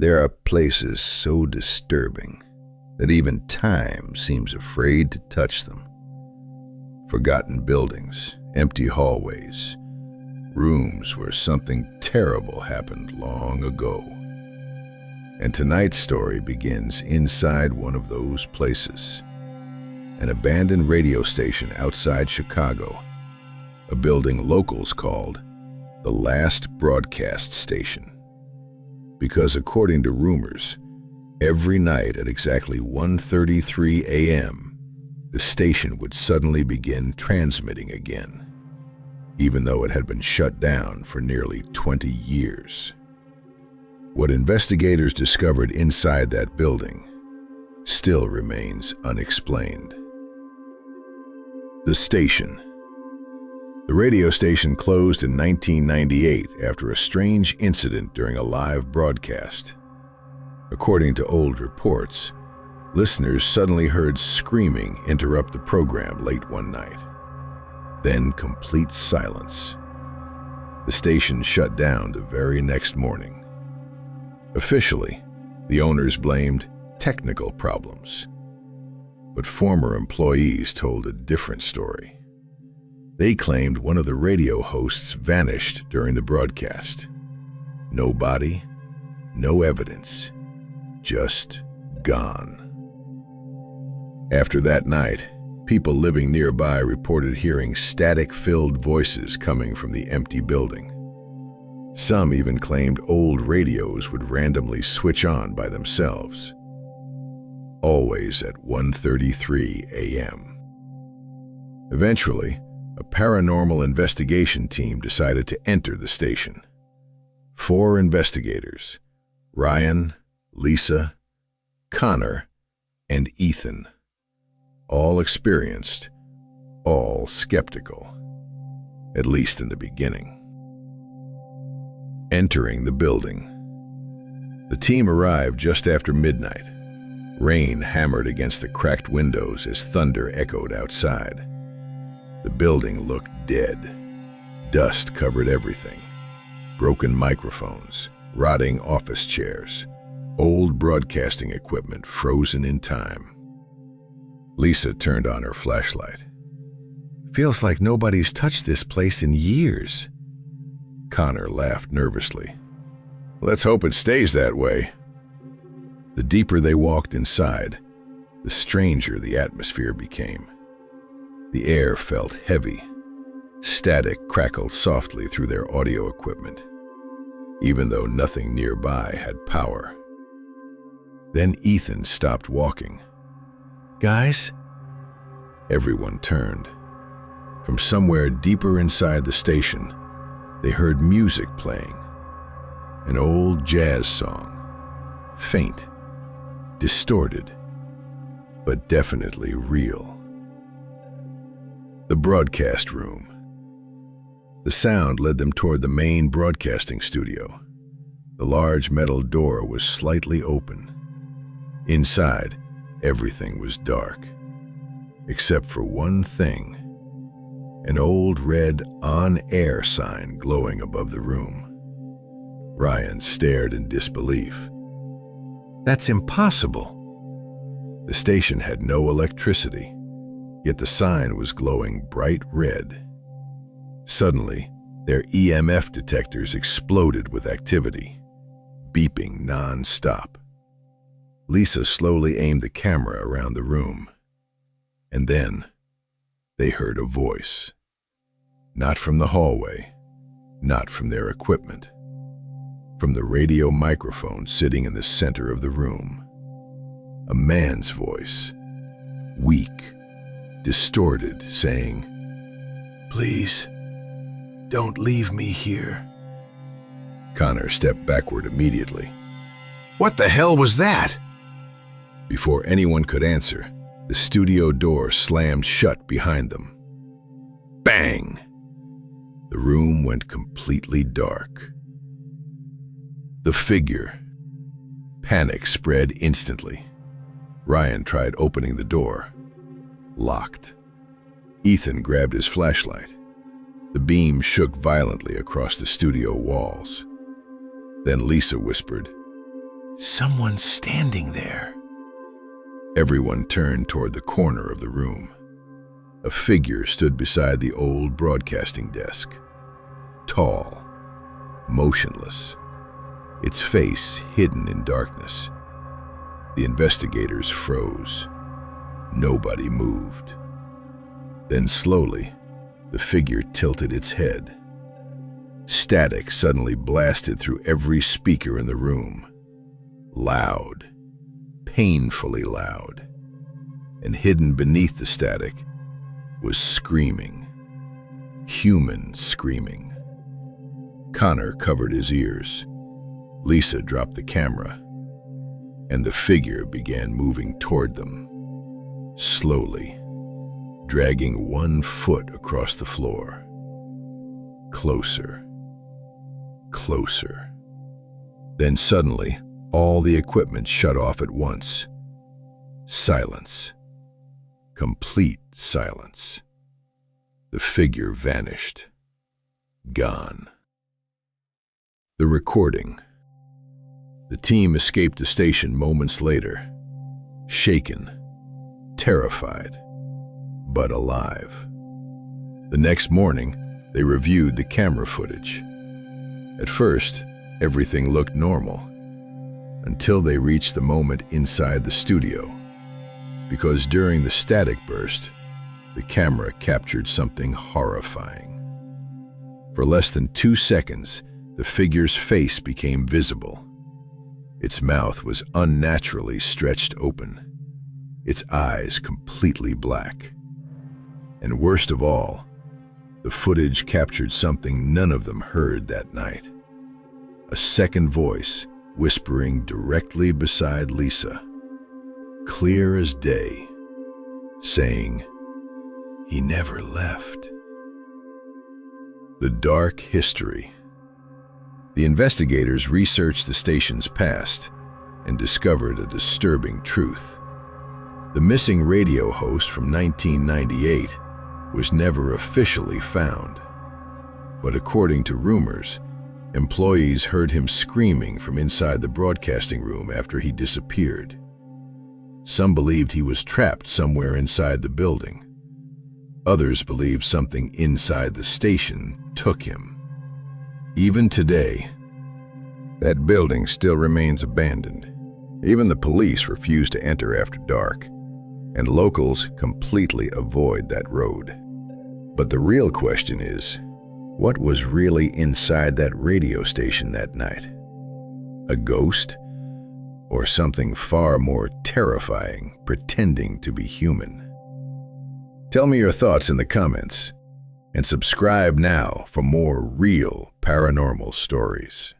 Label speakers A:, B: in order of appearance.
A: There are places so disturbing that even time seems afraid to touch them. Forgotten buildings, empty hallways, rooms where something terrible happened long ago. And tonight's story begins inside one of those places. An abandoned radio station outside Chicago, a building locals called the Last Broadcast Station. Because according to rumors, every night at exactly 1:33 a.m., the station would suddenly begin transmitting again, even though it had been shut down for nearly 20 years. What investigators discovered inside that building still remains unexplained. The station. The radio station closed in 1998 after a strange incident during a live broadcast. According to old reports, listeners suddenly heard screaming interrupt the program late one night. Then complete silence. The station shut down the very next morning. Officially, the owners blamed technical problems, but former employees told a different story. They claimed one of the radio hosts vanished during the broadcast. No body, no evidence, just gone. After that night, people living nearby reported hearing static-filled voices coming from the empty building. Some even claimed old radios would randomly switch on by themselves, always at 1:33 a.m. Eventually, a paranormal investigation team decided to enter the station. 4 investigators, Ryan, Lisa, Connor, and Ethan, all experienced, all skeptical, at least in the beginning. Entering the building. The team arrived just after midnight. Rain hammered against the cracked windows as thunder echoed outside. The building looked dead. Dust covered everything. Broken microphones, rotting office chairs, old broadcasting equipment frozen in time. Lisa turned on her flashlight. "Feels like nobody's touched this place in years." Connor laughed nervously. "Let's hope it stays that way." The deeper they walked inside, the stranger the atmosphere became. The air felt heavy. Static crackled softly through their audio equipment, even though nothing nearby had power. Then Ethan stopped walking. "Guys?" Everyone turned. From somewhere deeper inside the station, they heard music playing. An old jazz song. Faint, distorted, but definitely real. The broadcast room. The sound led them toward the main broadcasting studio. The large metal door was slightly open. Inside, everything was dark, except for one thing: an old red on-air sign glowing above the room. Ryan stared in disbelief. "That's impossible." The station had no electricity, yet the sign was glowing bright red. Suddenly, their EMF detectors exploded with activity, beeping non-stop. Lisa slowly aimed the camera around the room, and then they heard a voice. Not from the hallway, not from their equipment, from the radio microphone sitting in the center of the room. A man's voice, weak, distorted, saying, "Please, don't leave me here." Connor stepped backward immediately. "What the hell was that?" Before anyone could answer, the studio door slammed shut behind them. Bang! The room went completely dark. The figure. Panic spread instantly. Ryan tried opening the door. Locked. Ethan grabbed his flashlight. The beam shook violently across the studio walls. Then Lisa whispered, Someone's standing there. Everyone turned toward the corner of the room. A figure stood beside the old broadcasting desk. Tall, motionless, its face hidden in darkness. The investigators froze. Nobody moved. Then slowly, the figure tilted its head. Static suddenly blasted through every speaker in the room. Loud, painfully loud. And hidden beneath the static was screaming. Human screaming. Connor covered his ears. Lisa dropped the camera, and the figure began moving toward them, slowly, dragging 1 foot across the floor. Closer, closer. Then suddenly, all the equipment shut off at once. Silence. Complete silence. The figure vanished. Gone. The recording. The team escaped the station moments later, shaken, terrified, but alive. The next morning, they reviewed the camera footage. At first, everything looked normal, until they reached the moment inside the studio, because during the static burst, the camera captured something horrifying. For less than 2 seconds, the figure's face became visible. Its mouth was unnaturally stretched open, its eyes completely black. And worst of all, the footage captured something none of them heard that night. A second voice whispering directly beside Lisa, clear as day, saying, "He never left." The dark history. The investigators researched the station's past and discovered a disturbing truth. The missing radio host from 1998 was never officially found. But according to rumors, employees heard him screaming from inside the broadcasting room after he disappeared. Some believed he was trapped somewhere inside the building. Others believed something inside the station took him. Even today, that building still remains abandoned. Even the police refuse to enter after dark, and locals completely avoid that road. But the real question is, what was really inside that radio station that night? A ghost? Or something far more terrifying, pretending to be human? Tell me your thoughts in the comments, and subscribe now for more real paranormal stories.